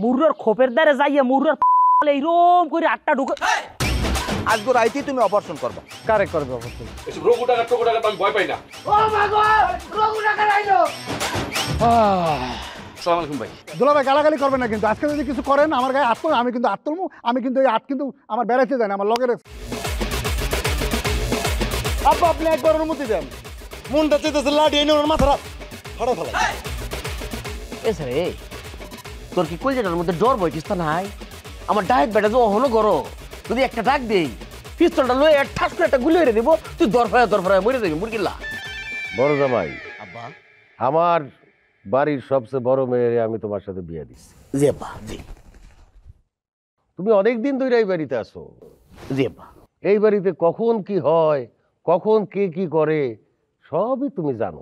মুরুর খোপের দ্বারে যাইয়া মুরুর এইরকম করে আটটা ঢুকে আজকে রাইতেই তুমি অপারেশন করবা। কারে করবে অপারেশন? এসব রোগু টাকা টোকো টাকা আমি ভয় পাই না। ও মা গো রঘু টাকা আইলো। আসসালামু আলাইকুম ভাই। দুলা ভাই গালাগালি করবেন না কিন্তু আজকে যদি কিছু করেন আমার গায়ে হাত আমি কিন্তু হাত তুলবো। আমি কিন্তু এই হাত কিন্তু আমার বেড়াইতে যায় না আমার লগের। আব্বা আপনি একবার অনুমতি দেন, মনটা চেতেছে লাঠি এনে ওর মাথাটা ফাড়া ফেলা। এছাড়ে তোর কি কলজাটার মধ্যে ডর বইটিস নাই? আমার ডায়েট বেটা তো অহনো করো, যদি একটা ডাক দেই পিস্তলটা লয়ে ঠাস করে একটা গুলি হয়ে দেবো, তুই দরফায় মরে যাবি মুরগিল্লা। বড় জামাই, আব্বা আমার বাড়ির সবচেয়ে বড় মেয়েরে আমি তোমার সাথে বিয়ে দিচ্ছি। জি আব্বা জি। তুমি অনেকদিন ধরে এই বাড়িতে আসো। জি আব্বা। এই বাড়িতে কখন কি হয়, কখন কে কি করে সবই তুমি জানো।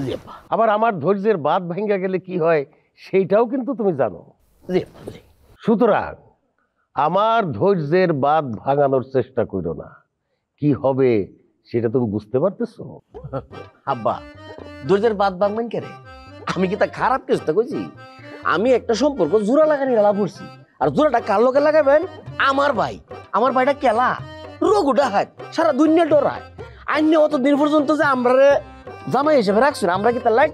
জি আব্বা। আবার আমার ধৈর্যের বাঁধ ভেঙে গেলে কি হয় সেইটাও কিন্তু তুমি জানো। জি আব্বা জি। সুতরাং আমার ধৈর্যের বাঁধ ভাঙানোর চেষ্টা করো না, কি হবে সেটা তুমি বুঝতে পারতেছো? আব্বা ধৈর্যের বাদ ভাঙবেন কে রে? আমি কি তা খারাপ চেষ্টা করছি? আমি একটা সম্পর্ক জোড়া লাগানি লাভ করছি, আর জোড়াটা কার লোকে লাগাবেন? আমার ভাইটা কেলা রোগটা হয়, সারা দুনিয়া ডরায়। আইনে অতদিন পর্যন্ত যে আমরা জামাই হিসেবে রাখছি না, আমরা কি তা লাইট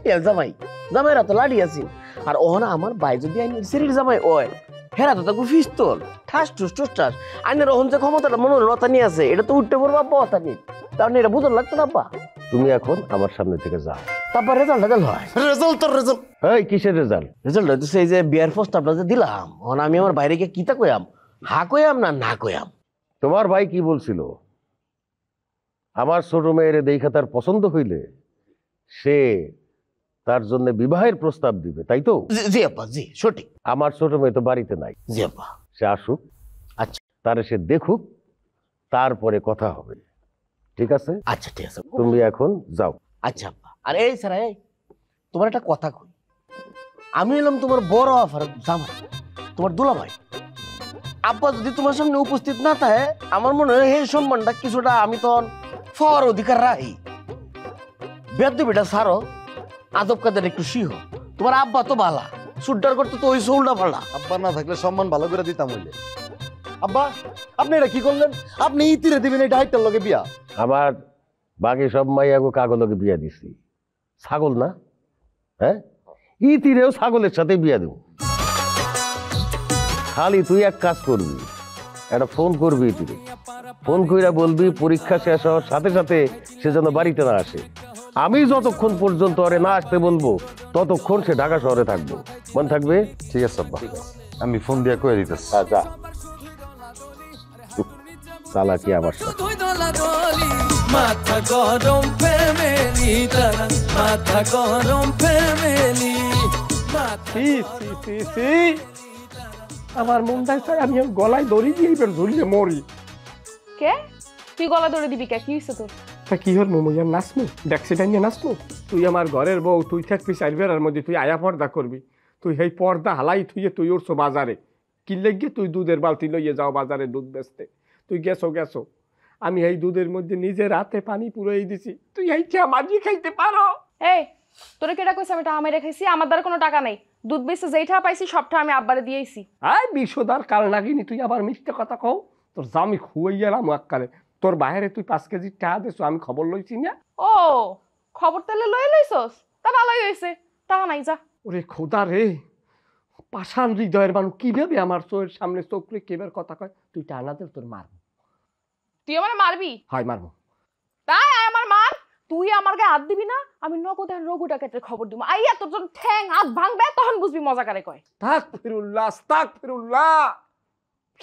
জামাইরা তো লাড়ি আছি। আর ওহনা আমার ভাই যদি আইনের সিরির জামাই ওয়, হেরা তো তাকে পিস্তল ঠাস ঠুস টুস ঠাস। আইনের ওহন যে ক্ষমতাটা মনে হলো লতা নিয়ে আছে, এটা তো উঠতে পড়বো আব্বা অতা নিয়ে, তার এটা বুঝল লাগতো না আব্বা। তুমি এখন আমার সামনে থেকে যাও। তারপর রেজাল্ট হয়। রেজাল্ট তোর রেজাল্ট। এই কিসের রেজাল্ট? রেজাল্ট হইতেছে এই যে বিয়ার প্রস্তাবটা যে দিলাম, এখন আমি আমার বাইরে গিয়ে কিতা কইয়াম, হা কইয়াম না কইয়াম? তোমার ভাই কি বলছিল? আমার ছোট মেয়ের দেখা তার পছন্দ হইলে সে তার জন্য বিবাহের প্রস্তাব দিবে, তাই তো? জি আব্বা জি সঠিক। আমার ছোট মেয়ে তো বাড়িতে নাই। জি আব্বা। সে আসুক, আচ্ছা তারে সে দেখুক, তারপরে কথা হবে, ঠিক আছে? আচ্ছা ঠিক আছে তুমি এখন যাও। আচ্ছা আব্বা। আর এই স্যার এই তোমার একটা কথা কই, আমি এলাম তোমার বড় অফার জামাই, তোমার দুলাভাই। আব্বা যদি তোমার সামনে উপস্থিত না থাকে, আমার মনে হয় এই সম্মানটা কিছুটা আমি তখন পাওয়ার অধিকার রাখি। বেদবিটা ছাড়ো, আদব কাদের একটু শিহ। তোমার আব্বা তো বালা, সুড্ডার করতে তো ওই চৌলটা ভালা। আব্বা না থাকলে সম্মান ভালো করে দিতাম হইলে। আব্বা আপনি এটা কি করলেন? আপনি ইতিরে দিবেন এই ডাইটার লগে বিয়া? আমার বাকি সব মাইয়াগো কাগলকে বিয়া দিছি, ছাগল না? হ্যাঁ, ইতিরেও ছাগলের সাথে বিয়া দেব। খালি তুই এক কাজ করবি, একটা ফোন করবি ইতিরে, ফোন কইরা বলবি পরীক্ষা শেষ হওয়ার সাথে সাথে সে যেন বাড়িতে না আসে। আমি যতক্ষণ পর্যন্ত ওরে না আসতে বলবো ততক্ষণ সে ঢাকা শহরে থাকবো, মনে থাকবে? ঠিক আছে আব্বা, আমি ফোন দিয়ে কয়ে দিতেছি। যা চালাকি আমার সাথে। মাথা গরম ফ্যামিলি, তারা মাথা গরম ফ্যামিলি। আমার মন চাই আমি গলায় দড়ি দিয়ে এবার ঝুলিয়ে মরি। কে তুই গলা ধরে দিবি কে? কি হইছে তোর? তা কি হর মোমো ইয়ার নাচমু, ড্যাক্সিটা নিয়ে নাচমু? তুই আমার ঘরের বউ, তুই থাকবি চাইবের মধ্যে, তুই আয়া পর্দা করবি। তুই সেই পর্দা হালাই তুই উঠছো বাজারে, কি লেগে তুই দুধের বালতি লইয়ে যাও বাজারে দুধ বেচতে। তুই গেছো আমি এই দুধের মধ্যে নিজের হাতে পানি পুরাই দিছি, তুই এই চা মাঝি খাইতে পারো? এই তোরে কেডা কইছে আমি টাকা মেরে খাইছি? আমার দ্বারা কোনো টাকা নাই, দুধ বেচে যেইটা পাইছি সবটা আমি আব্বারে দিয়েছি। আয় বিশোদার কাল নাগিনি, তুই আবার মিথ্যে কথা কও। তোর জামি খুয়াইয়ালাম এককালে, তোর বাইরে তুই 5 কেজি টাকা দিছো, আমি খবর লইছি না। ও খবর তাহলে লই লইছস, তা ভালোই হইছে, টাকা নাই যা। ওরে খোদা রে, পাষাণ হৃদয়ের মানুষ কিভাবে আমার চোখের সামনে চোখ রে কেবার কথা কয়? তুই টানা দে, তোর মারব। তুই আমার মারবি? হয় মারবো। তাই আমার মার, তুই আমার গায়ে হাত দিবি না, আমি নগদ রঘু ডাকাতের খবর দিব। আইয়া তোর যখন ঠ্যাং হাত ভাঙবে তখন বুঝবি মজা কারে কয়। আস্তাগফিরুল্লাহ আস্তাগফিরুল্লাহ,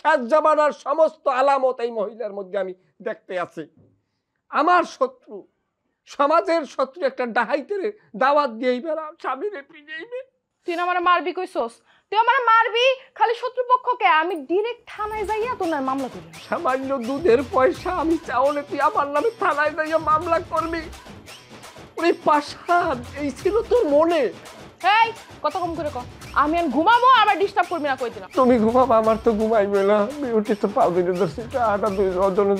শেষ জামানার সমস্ত আলামত এই মহিলার মধ্যে আমি দেখতে আছি। আমার শত্রু, সমাজের শত্রু একটা ডাহাইতের দাওয়াত দিয়েই বেড়া, স্বামীরে পিড়াইবে। তুই না আমার মারবি কইছস, তুই আমার মারবি খালি শত্রুপক্ষকে, আমি ডিরেক্ট থানায় যাইয়া তোর নামে মামলা করব। সামান্য দুধের পয়সা আমি চাওলে তুই আমার নামে থানায় যাইয়া মামলা করবি? ওরে পাষাণ, এই ছিল তোর মনে? এই কত কম করে কর, আমি আর ঘুমাবো, আবার ডিস্টার্ব করবি না কই দিলাম। তুমি ঘুমাবো, আমার তো ঘুমাইবে না। বিউটি তো পাও দিলে ধরছি, আটা দুই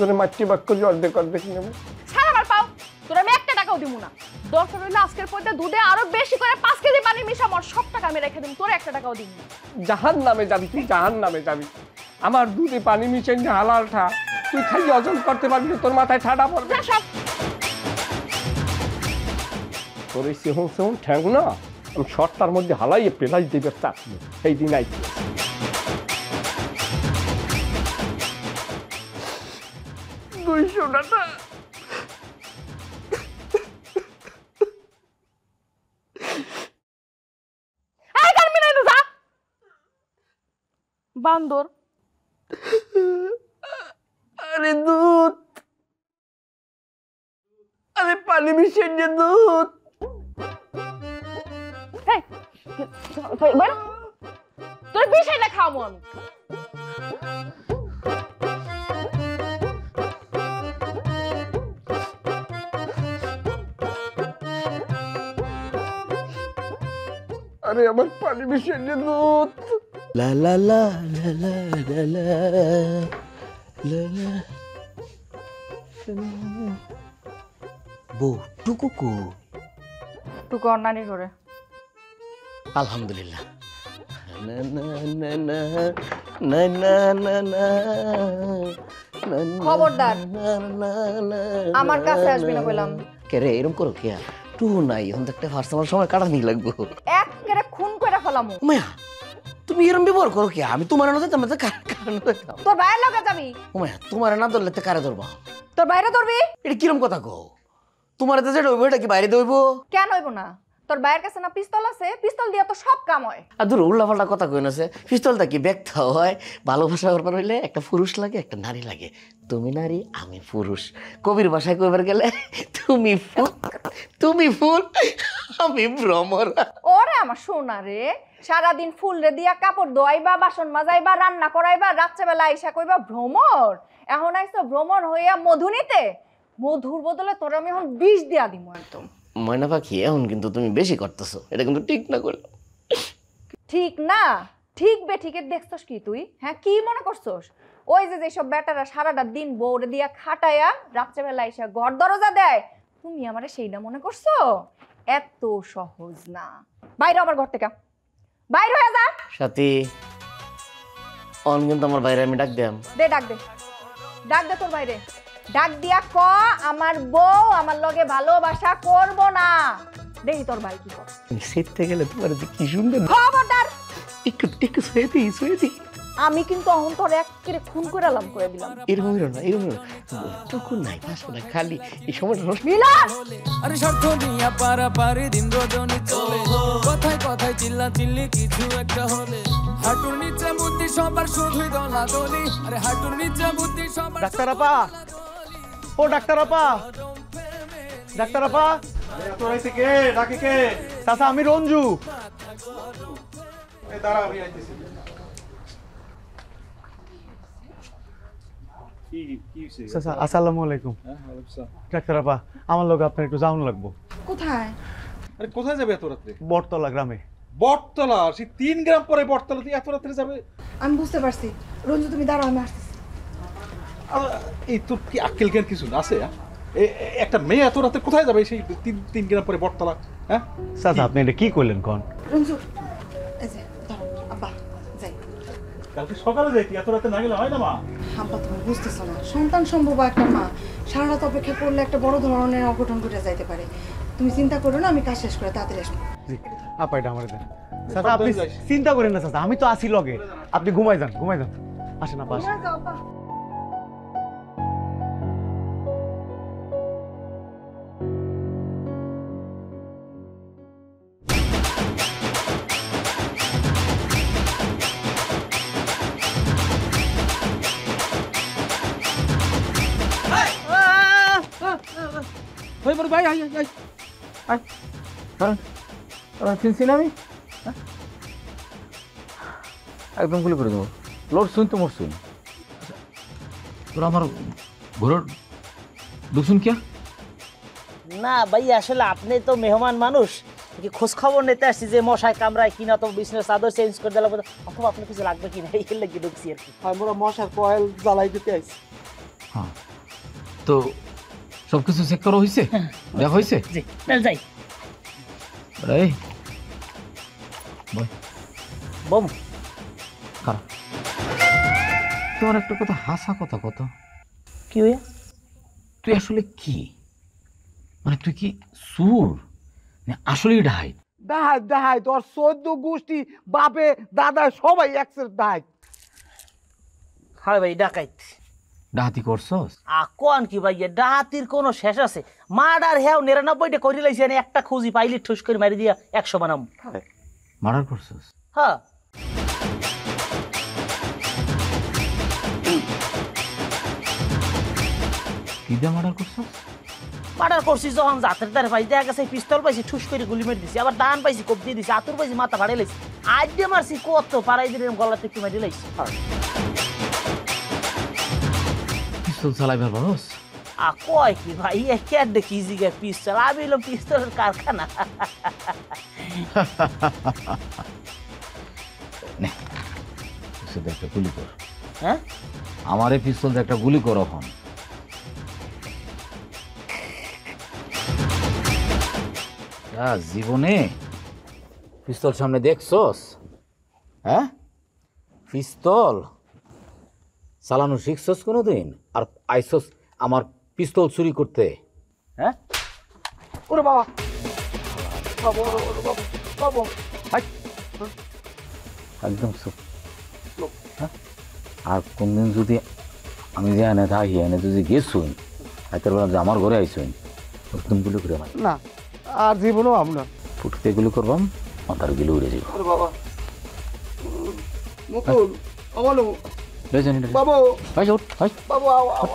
জনে মাটি বাক করি অর্ধেক নেবো। ছাড় আমার পাও, তোর আমি একটা টাকা টাকাও দিব না। দরকার হইলে আজকের পয়তে দুধে আরো বেশি করে 5 কেজি পানি মিশা আমার সব টাকা আমি রেখে দিম, তোর 1 টাকাও দিব না। জাহান নামে যাবি তুই, জাহান নামে যাবি। আমার দুধে পানি মিশে হালালটা তুই খালি অজন করতে পারবি না, তোর মাথায় ঠাডা পড়বে। যা সব তোর এই সেহন সেহন ঠ্যাং না আমি শর্টটার মধ্যে হালাই পেলাই দেবে চাকরি সেই দিন আইছি। বান্দর আরে দুধ, আরে পানি মিশিয়ে যে দুধ। তোর বিষয় না খাওয়াবো আমি। আরে আমার পানি মিশিয়ে যে দুধ। লা লা লা লা লা লা লা লা লা। বউ টুকুকু। টুকু অন্যানি করে আলহামদুলিল্লাহ। না না না না না না না না না। খবরদার, না না না আমার কাছে আসবি না কইলাম। কে রে এরকম করো কে? টু নাই এখন তো একটা পার্সোনাল সময় কাটানি লাগবো। একেবারে খুন কইরা ফেলামু। উমায়া তুমি এরকম ব্যবহার করো কে? আমি তোমার না দিতাম না কারণ তোর ভাইয়ের লগে যাবি? উমায়া তোমার না ধরলে তো কারে ধরবা? তোর বাইরে ধরবি? এটা কিরম কথা কো? তোমার যেটা হইব এটা কি বাইরে দইব? কেন হইব না? তোর ভাইয়ের কাছে না পিস্তল আছে, পিস্তল দিয়ে তো সব কাম হয়। আর দূর উল্লাপাল্টা কথা কই না সে। পিস্তলটা কি ব্যক্ত হয়? ভালোবাসা করবার হইলে একটা পুরুষ লাগে একটা নারী লাগে। তুমি নারী আমি পুরুষ। কবির ভাষায় কইবার গেলে তুমি ফুল আমি ভ্রমর। ওরে আমার সোনা রে, সারাদিন ফুল রে দিয়া কাপড় ধোয়াইবা, বাসন মাজাইবা, রান্না করাইবা, রাত্রেবেলা আইসা কইবা ভ্রমর। এখন আইসো ভ্রমর হইয়া মধু নিতে। মধুর বদলে তোর আমি এখন বিষ দিয়া দিমু একদম। ময়না পাখি এখন কিন্তু তুমি বেশি করতেছো, এটা কিন্তু ঠিক না করলে। ঠিক না? ঠিক বে ঠিকের দেখছস কি তুই? হ্যাঁ কি মনে করছস? ওই যে যেসব বেটারা সারাটা দিন বউরে দিয়া খাটায়া রাত্রেবেলা আইসা ঘর দরজা দেয়, তুমি আমারে সেইটা মনে করছো? এত সহজ না। বাইরে আমার ঘর থেকে, বাইরে হয়ে যা। সাথী অন কিন্তু আমার বাইরে আমি ডাক দিলাম। দে ডাক দে, ডাক দে তোর বাইরে। ডাক দিয়া ক আমার বউ আমার লগে ভালোবাসা করব না। দেখি তোর ভাই কি করে। সেটতে গেলে তোমার যে কি সুন্দর। খবরদার, একটু শুয়ে দিই। আমি কিন্তু অহন তোর একেবারে খুন করে আলাম করে দিলাম। এরকম না এরকম টুকু নাই পাশো না খালি এই সময়টা মিলন আরে স্বার্থ নিয়া পারাপারি দিন রজনী চলে, কথায় কথায় চিল্লা চিল্লি কিছু একটা হলে, হাঁটুর নিচে বুদ্ধি সবার শুধুই দলাদলি, আরে হাঁটুর নিচে বুদ্ধি সবার। ডাক্তার আপা, ও ডাক্তার আপা, ডাক্তার আপা, তোর আইছে কে? ডাকে কে? চাচা আমি রঞ্জু। এই দাঁড়া আমি আইতেছি। চাচা আসসালামু আলাইকুম। ডাক্তার আপা আমার লগে আপনার একটু যাওন লাগবো। কোথায়? আরে কোথায় যাবে এত রাত্রে? বটতলা গ্রামে। বটতলা? সেই 3 গ্রাম পরে বটতলা দিয়ে এত রাত্রে যাবে? আমি বুঝতে পারছি। রঞ্জু তুমি দাঁড়াও, আমি আসতেছি। এই তোর কি আক্কেল জ্ঞান কিছু আছে? একটা মেয়ে এত রাতে কোথায় যাবে সেই 3 গ্রাম পরে বটতলা? হ্যাঁ চাচা আপনি এটা কি করলেন কোন? রঞ্জু এই যে দাঁড়াও, আব্বা যাই। কালকে সকালে যাইতি, এত রাতে না গেলে হয় না মা? আব্বা তুমি বুঝতেছো না, সন্তান সম্ভব একটা মা সারা রাত অপেক্ষা করলে একটা বড় ধরনের অঘটন ঘটে যাইতে পারে। তুমি চিন্তা করো না, আমি কাজ শেষ করে তাড়াতাড়ি আসবো। জি আপা এটা আমার দেন। চাচা আপনি চিন্তা করেন না চাচা, আমি তো আছি লগে। আপনি ঘুমাই যান আসেন আপা আসেন। ভাই ভাই আই আই আই চিনছি না আমি, একদম গুলি করে দেবো। লোড শুন তো মোর শুন তোরা আমার ঘরের ঢুকছুন কিয়া? না ভাই আসলে আপনি তো মেহমান মানুষ, কি খোঁজ খবর নিতে আসছি যে মশায় কামড়ায় কিনা, তো বিছানার চাদর চেঞ্জ করে দিলাম, অথবা আপনার কিছু লাগবে কিনা এই লেগে ঢুকছি আর কি। আমরা মশার কয়েল জ্বালাই দিতে আইছি। হ্যাঁ তো সব কিছু চেক করা হয়েছে? দেখা হয়েছে? জি তাহলে যাই। এই বল বম খারাপ তোমার একটা কথা, হাসা কথা কত। কি হইয়া? তুই আসলে কি, মানে তুই কি সুর না আসলেই ডাহাই? দাহাই দাহাই তোর 14 গোষ্ঠী বাপে দাদা সবাই একসের দাহাই। হয় ভাই ডাকাইত। ডাহাতি করছস? কোন কি ভাই, ডাহাতির কোনো শেষ আছে? মার্ডার হেও 99টা করি লাইছে, একটা খুঁজি পাইলে ঠুস করে মারি দিয়া 100 বানাম। মার্ডার করছস? হ্যাঁ। কি দিয়ে মার্ডার করছস? মার্ডার করছি যখন জাতের দ্বারে পাইছি, দেখা গেছে পিস্তল পাইছি ঠুস করে গুলি মেরে দিছি, আবার দান পাইছি কোপ দিয়ে দিছি, আতুর পাইছি মাথা ফাড়াই লাইছি, আজ দিয়ে মারছি কত পাড়াই দিলাম গলা থেকে মারি লাইছি। পিস্তল চালাইবার বলস? কয় কি ভাই, কে দেখি জিগে পিস্তল, আমি এলাম পিস্তলের কারখানা। পিস্তল একটা গুলি কর। হ্যাঁ আমারে পিস্তল দিয়ে একটা গুলি কর এখন। জীবনে পিস্তল সামনে দেখছস? হ্যাঁ, পিস্তল চালানো শিখছস কোনোদিন? আর আইসস আমার পিস্তল চুরি করতে? হ্যাঁ ওরে বাবা বাবা একদম চুপ। হ্যাঁ? আর কোনদিন যদি আমি যে এনে থাকি, এনে যদি গেছুন হাতের বেলা যে আমার ঘরে আইসুন, একদম গুলো করে মারি না, আর জীবনও আমরা ফুটতে গুলো করবাম, মাথার গিলো উড়ে যাব। ওরে বাবা মুকুল আমালো বাবু ভাই ওঠ ভাই বাবু আও আও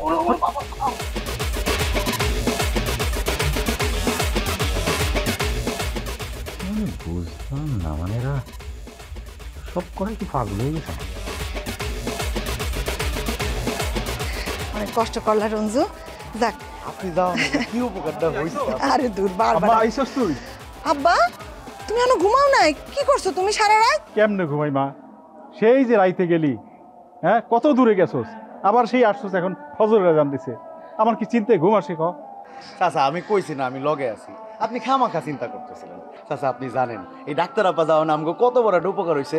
ওরে বাবা বুঝলাম না, মানে এরা সব করে কি পাগল হয়ে গেছে? অনেক কষ্ট করলা রঞ্জু, যাক আপনি যাও কি উপকারটা হইছে। আরে দূর বারবার। আব্বা আইছস তুই? আব্বা তুমি এখনো ঘুমাও নাই? কি করছো তুমি সারা রাত? কেমনে ঘুমাই মা, সেই যে রাইতে গেলি, হ্যাঁ কত দূরে গেছস, আবার সেই আসছস এখন ফজরের আজান দিছে, আমার কি চিন্তায় ঘুম আসে? চাচা আমি কইছি না আমি লগে আছি, আপনি খামাখা চিন্তা করতেছিলেন। চাচা আপনি জানেন এই ডাক্তার আপা যাওয়া আমাকে কত বড় একটা উপকার হয়েছে,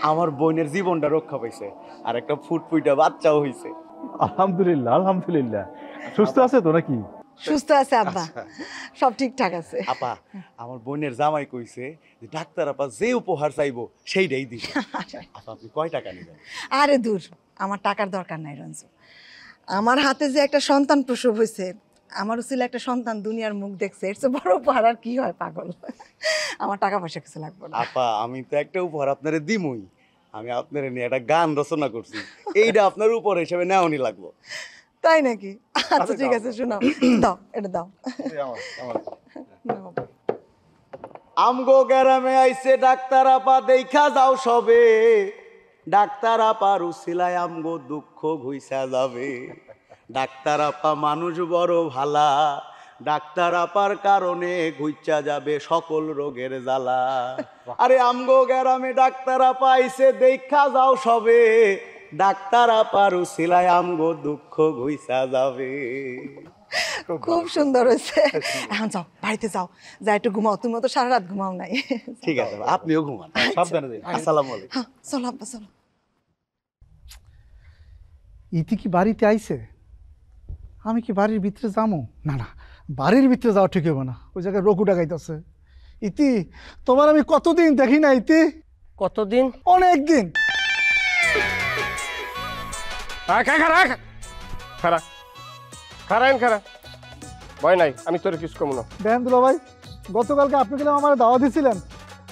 আমার বোনের জীবনটা রক্ষা পাইছে, আর একটা ফুটফুইটা বাচ্চাও হয়েছে। আলহামদুলিল্লাহ আলহামদুলিল্লাহ। সুস্থ আছে তো নাকি? সুস্থ আছে আব্বা, সব ঠিকঠাক আছে। আপা আমার বোনের জামাই কইছে যে ডাক্তার আপা যে উপহার চাইবো সেইটাই দিবে। আপা আপনি কয় টাকা নেবেন? আরে দূর, আমার টাকার দরকার নাই রঞ্জু, আমার হাতে যে একটা সন্তান প্রসব হয়েছে, আমার ছিল একটা সন্তান দুনিয়ার মুখ দেখছে, এর চেয়ে বড় উপহার আর কি হয় পাগল। আমার টাকা পয়সা কিছু লাগবে না। আপা আমি তো একটা উপহার আপনারে দিমই, আমি আপনারে নিয়ে একটা গান রচনা করছি, এইটা আপনার উপহার হিসেবে নেওয়ানি লাগবো। তাই নাকি? আচ্ছা ঠিক আছে, শোনাও, দাও এটা দাও। আমগো গ্রামে আইছে ডাক্তার আপা দেখা যাও সবে, ডাক্তার আপার উসিলায় আমগো দুঃখ ঘুইসা যাবে। ডাক্তার আপা মানুষ বড় ভালা, ডাক্তার আপার কারণে ঘুইচা যাবে সকল রোগের জ্বালা। আরে আমগো গ্রামে ডাক্তার আপা আইছে দেখা যাও সবে, ডাক্তার আপার উসিলায় আমগো দুঃখ ঘুইসা যাবে। খুব সুন্দর হয়েছে। এখন যাও বাড়িতে যাও, যা একটু ঘুমাও, তুমি তো সারা রাত ঘুমাও নাই। ঠিক আছে আপনিও ঘুমান, সাবধানে যান। আসসালামু আলাইকুম। হ্যাঁ চলো আব্বা চলো। ইতি কি বাড়িতে আইছে? আমি কি বাড়ির ভিতরে যাবো? না না, বাড়ির ভিতরে যাওয়া ঠিক হবে না, ওই জায়গায় রঘু ডাকাইতেছে। ইতি তোমার আমি কতদিন দেখি না ইতি। কতদিন? অনেক দিন। খারা খারাইন খারা ভয় নাই, আমি তোর কিছু কম না। দেখেন দুলা ভাই, গতকালকে আপনি গেলাম আমার দাওয়া দিছিলেন,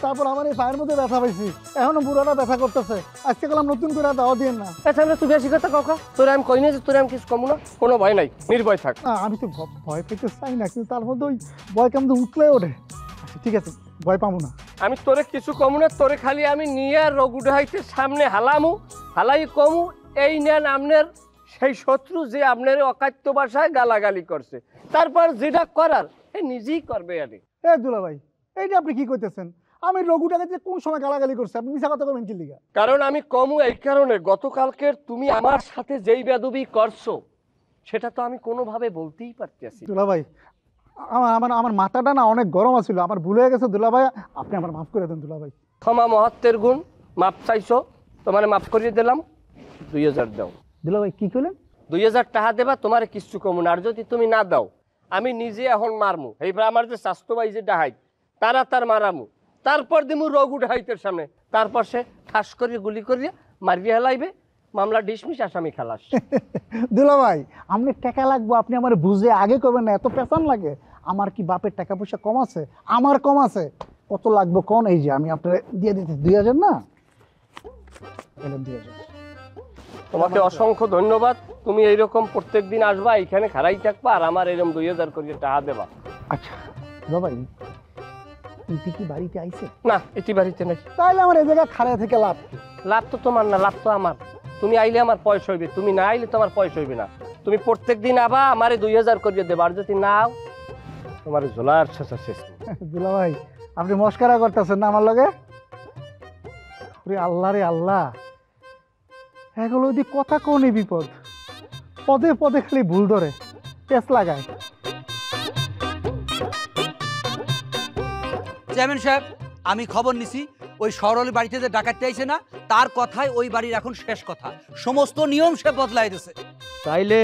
তারপর আমার এই পায়ের মধ্যে ব্যথা পাইছি, এখনো বুড়াটা ব্যথা করতেছে, আজকে গেলাম নতুন করে দাওয়া দিন না। তাহলে তুই বেশি কথা কাকা, তোর আমি কই না যে তোর আমি কিছু কম না, কোনো ভয় নাই, নির্ভয় থাক। না আমি তো ভয় পেতে চাই না, কিন্তু তার মধ্যে ওই ভয় কেমন উঠলে ওঠে। আচ্ছা ঠিক আছে, ভয় পাবো না। আমি তোরে কিছু কম না, তোরে খালি আমি নিয়ে রঘুটা হাইতে সামনে হালামু, হালাই কমু, এই নেন আপনার সেই শত্রু যে আপনার অকাত্য ভাষায় গালাগালি করছে, তারপর যেটা করার এ নিজেই করবে। আরে এ দুলা ভাই, এইটা আপনি কি করতেছেন? আমি রঘুটাকে যে কোন সময় গালাগালি করছে, আপনি মিছা কথা বলবেন কি লিগা? কারণ আমি কমু এই কারণে, গতকালকের তুমি আমার সাথে যেই বেদবি করছো সেটা তো আমি কোনোভাবে বলতেই পারতেছি না। দুলাভাই আমার আমার আমার মাথাটা না অনেক গরম আছিল, আমার ভুল হয়ে গেছে দুলাভাই, আপনি আমার মাফ করে দেন দুলাভাই। ক্ষমা মহত্বের গুণ, মাপ চাইছো, তোমার মাফ করিয়ে দিলাম। 2000 দাও। দুলাভাই কি করলেন? 2000 টাকা দেবা, তোমার কিছু কম না। আর যদি তুমি না দাও আমি নিজে এখন মারমু। এইবার আমার যে স্বাস্থ্য ভাই যে ডাহাই তারা তার মারামু, তারপর দিমু রঘু ডাহাইতের সামনে, তারপর সে ঠাস করে গুলি করিয়ে মারিয়ে হেলাইবে, মামলা ডিসমিস, আসামি খালাস। দুলাভাই আপনি টাকা লাগবো, আপনি আমার বুঝে আগে করবেন না, এত পেছান লাগে। আমার কি বাপের টাকা পয়সা কম আছে? আমার কম আছে। কত লাগবে কোন? এই যে আমি আপনার দিয়ে দিতে 2000 না, এলেন 2000। তোমাকে অসংখ্য ধন্যবাদ। তুমি এইরকম প্রত্যেকদিন আসবা, এখানে খাড়াই থাকবা, আর আমার এরকম 2000 করে টাকা দেবা। আচ্ছা দুলাভাই, ইতি কি বাড়িতে আইছে? না, এটি বাড়িতে নাই। তাহলে আমার এই জায়গায় খাড়া থেকে লাভ কি? লাভ তো তোমার না, লাভ তো আমার। তুমি আইলে আমার পয়সা হইবে, তুমি না আইলে তোমার পয়সা হইবে না। তুমি প্রত্যেকদিন আবা, আমারে 2000 করিয়ে দেবা, আর যদি নাও তোমার ঝোলার শেষা শেষ। দুলাভাই আপনি মস্কারা করতেছেন না আমার লগে? আল্লাহ রে আল্লাহ, এগুলো যদি কথা কোনই বিপদ, পদে পদে খালি ভুল ধরে পেঁচ লাগায়। চেয়ারম্যান সাহেব, আমি খবর নিছি ওই সরল বাড়িতে যে ডাকাতটা আইছে না, তার কথাই ওই বাড়ির এখন শেষ কথা। সমস্ত নিয়ম সে বদলাই দিছে। তাইলে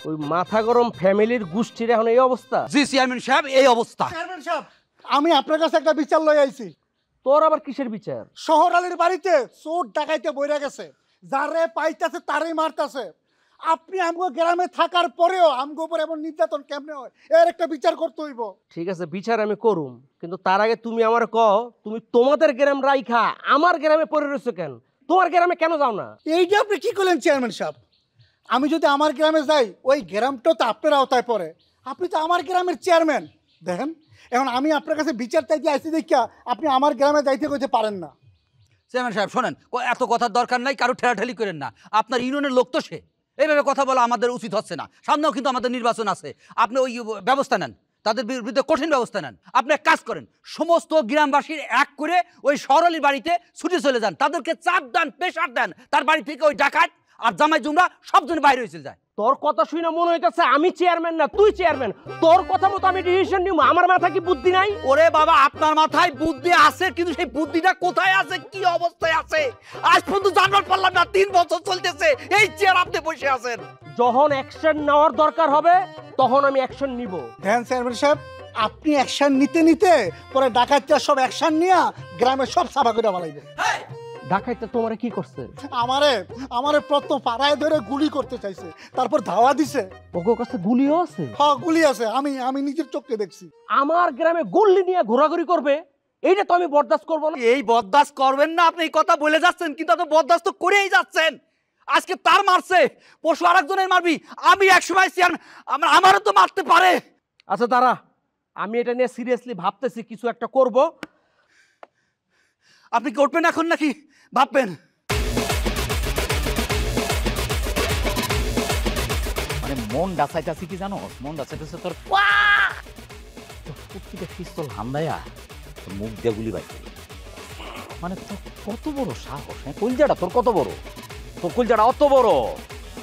ওই মাথা গরম ফ্যামিলির গোষ্ঠীর এখন এই অবস্থা? জি চেয়ারম্যান সাহেব, এই অবস্থা। চেয়ারম্যান সাহেব, আমি আপনার কাছে একটা বিচার লই আইছি। তোর আবার কিসের বিচার? শহর আলীর বাড়িতে চোর ডাকাইতে বইরা গেছে, যারে পাইতাছে তারই মারতাছে। আপনি আমগো গ্রামে থাকার পরেও আমগো উপর এমন নির্যাতন কেমনে হয়, এর একটা বিচার করতে হইব। ঠিক আছে, বিচার আমি করুম, কিন্তু তার আগে তুমি আমার কও, তুমি তোমাদের গ্রাম রাইখা আমার গ্রামে পড়ে রয়েছো কেন? তোমার গ্রামে কেন যাও না? এইটা আপনি কি করলেন চেয়ারম্যান সাহেব? আমি যদি আমার গ্রামে যাই, ওই গ্রামটা তো আপনার আওতায় পড়ে। আপনি তো আমার গ্রামের চেয়ারম্যান। দেখেন, এখন আমি আপনার কাছে বিচার চাইতে আসছি দেখিয়া আপনি আমার গ্রামে যাইতে কইতে পারেন না। চেয়ারম্যান সাহেব শোনেন, এত কথার দরকার নাই, কারো ঠেলাঠেলি করেন না। আপনার ইউনিয়নের লোক তো সে, এইভাবে কথা বলা আমাদের উচিত হচ্ছে না। সামনেও কিন্তু আমাদের নির্বাচন আছে, আপনি ওই ব্যবস্থা নেন, তাদের বিরুদ্ধে কঠিন ব্যবস্থা নেন। আপনি এক কাজ করেন, সমস্ত গ্রামবাসীর এক করে ওই সরলির বাড়িতে ছুটে চলে যান, তাদেরকে চাপ দেন, প্রেশার দেন, তার বাড়ি থেকে ওই ডাকাত আর জামাই জুমরা সবজন বাইরে হয়ে যায়। তোর কথা শুনে মনে হইতেছে আমি চেয়ারম্যান না তুই চেয়ারম্যান। তোর কথা মতো আমি ডিসিশন নিব। আমার মাথায় কি বুদ্ধি নাই? ওরে বাবা, আপনার মাথায় বুদ্ধি আছে, কিন্তু সেই বুদ্ধিটা কোথায় আছে, কি অবস্থায় আছে আজ পর্যন্ত জানবার পারলাম না। 3 বছর চলতেছে এই চেয়ার আপনি বসে আছেন। যখন অ্যাকশন নেওয়ার দরকার হবে তখন আমি অ্যাকশন নিব। হ্যাঁ চেয়ারম্যান সাহেব, আপনি অ্যাকশন নিতে নিতে পরে ডাকাতরা সব অ্যাকশন নিয়ে গ্রামে সব সাফা করে বানাইবে। ডাকাইতে তোমারে কি করছে? আমারে প্রথম পাড়ায় ধরে গুলি করতে চাইছে, তারপর ধাওয়া দিছে। ওগো কাছে গুলিও আছে? হ্যাঁ গুলি আছে, আমি নিজের চোখে দেখছি। আমার গ্রামে গুলি নিয়ে ঘোরাঘুরি করবে, এইটা তো আমি বরদাস্ত করব না। এই বরদাস্ত করবেন না, আপনি এই কথা বলে যাচ্ছেন, কিন্তু আপনি বরদাস্ত করেই যাচ্ছেন। আজকে তার মারছে, পরশু আরেকজনের মারবি। আমি একসময় আমারও তো মারতে পারে। আচ্ছা দাঁড়া, আমি এটা নিয়ে সিরিয়াসলি ভাবতেছি, কিছু একটা করব। আপনি করবেন এখন নাকি ভাববেন? মানে মন ডাসাইতাছি কি জানো, মন ডাসাইতেছে তোর প্রত্যেকটা পিস্তল হামদায়া তোর মুখ দিয়ে গুলি বাইক। মানে তোর কত বড় সাহস, হ্যাঁ? কলজাটা তোর কত বড়, তোর কলজাটা অত বড়,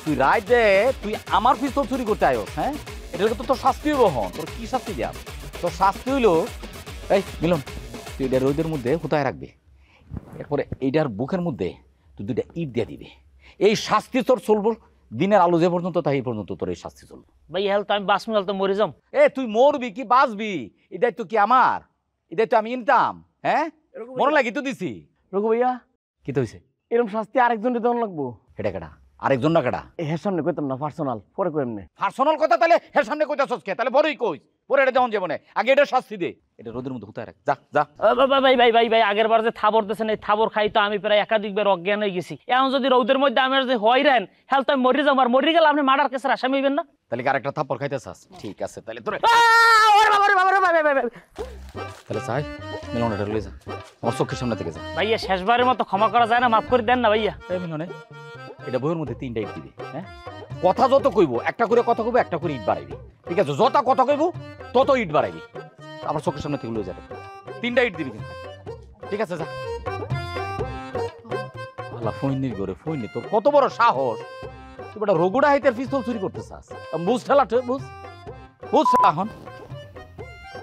তুই রাইতে তুই আমার পিস্তল চুরি করতে আয়স, হ্যাঁ? এটা তো তোর শাস্তি হইব। হন তোর কি শাস্তি দেয়া? তোর শাস্তি হইল, এই মিলন তুই এটা রোদের মধ্যে কোথায় রাখবি, এরপরে এইটার বুকের মধ্যে তুই 2টা ইট দিয়ে দিবি। এই শাস্তি তোর চলবো দিনের আলো যে পর্যন্ত, তাই পর্যন্ত তোর এই শাস্তি চলবো। ভাই হেল তো আমি বাঁচমু, হেল তো মরে যাম। তুই মরবি কি বাঁচবি, এই দায়িত্ব কি আমার? এই দায়িত্ব আমি ইনতাম, হ্যাঁ? মনে লাগি তো দিছি। রঘু ভাইয়া, কি তো হয়েছে? এরকম শাস্তি আরেকজনের দেওয়া লাগবো। এটা কেডা? আরেকজন না কেডা? এর সামনে কইতাম না, পার্সোনাল পরে কই। এমনি পার্সোনাল কথা তাহলে এর সামনে কইতাছস কে? তাহলে পরেই কইস, পরে এটা যেমন যাবো না, আগে এটা শাস্তি দে। এটা রোদের মধ্যে হুতায় রাখ, যা যা। ভাই ভাই ভাই ভাই আগের বার যে থাবর দিয়েছেন, এই থাবর খাই তো আমি প্রায় একাধিকবার অজ্ঞান হয়ে গেছি। এখন যদি রোদের মধ্যে আমার যে হয় রেন হেল তো আমি মরি যাবো, আর মরি গেলে আপনি মার্ডার কেসের আসামি হইবেন না? তাহলে কি আরেকটা থাপ্পড় খাইতেছাস? ঠিক আছে তাহলে তোরে তাহলে চাই মিলনটা লয়ে যা, আমার চোখের সামনে থেকে যা। ভাইয়া শেষবারের মতো ক্ষমা করা যায় না, মাফ করে দেন না ভাইয়া। মিলনে এটা বইয়ের মধ্যে 3টা ইট দিবি, হ্যাঁ? কথা যত কইব, একটা করে কথা কইব, একটা করে ইট বাড়াইবি, ঠিক আছে? যত কথা কইব তত ইট বাড়াইবি, আমার চোখের সামনে থেকে লয়ে যাবে। 3টা ইট দিবি কিন্তু, ঠিক আছে? যা। আল্লাহ ফইনির ঘরে ফইনি, তোর কত বড় সাহস! তুই বেটা রঘুড়া হাইতের পিস্তল চুরি করতে চাস বুঝ ঠেলা বুঝ বুঝ ঠেলা এখন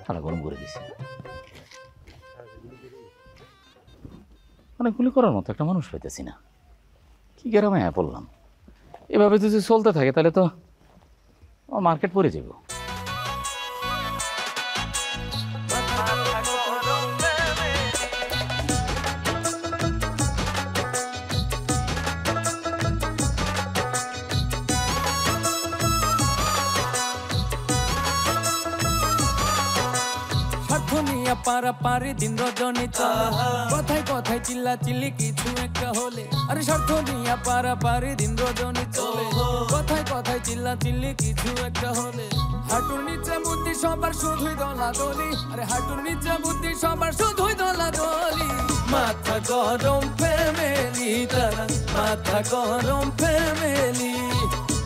ঠান্ডা গরম করে দিছে মানে গুলি করার মতো একটা মানুষ পাইতেছি না কি গ্রামে পড়লাম এভাবে যদি চলতে থাকে তাহলে তো মার্কেট পড়ে যাব পারাপারি দিন রজনী চলে কথায় কথায় চিল্লা চিল্লি কিছু একটা হলে আরে স্বার্থ নিয়ে পারাপারি দিন রজনী চলে কথায় কথায় চিল্লা চিল্লি কিছু একটা হলে হাঁটুর নিচে বুদ্ধি সবার শুধুই দলাদলি আরে হাঁটুর নিচে বুদ্ধি সবার শুধুই দলাদলি মাথা গরম ফ্যামিলি তারা মাথা গরম ফ্যামিলি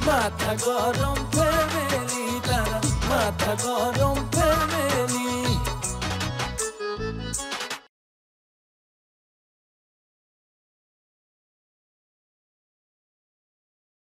মাথা গরম ফ্যামিলি তারা মাথা গরম ফ্যামিলি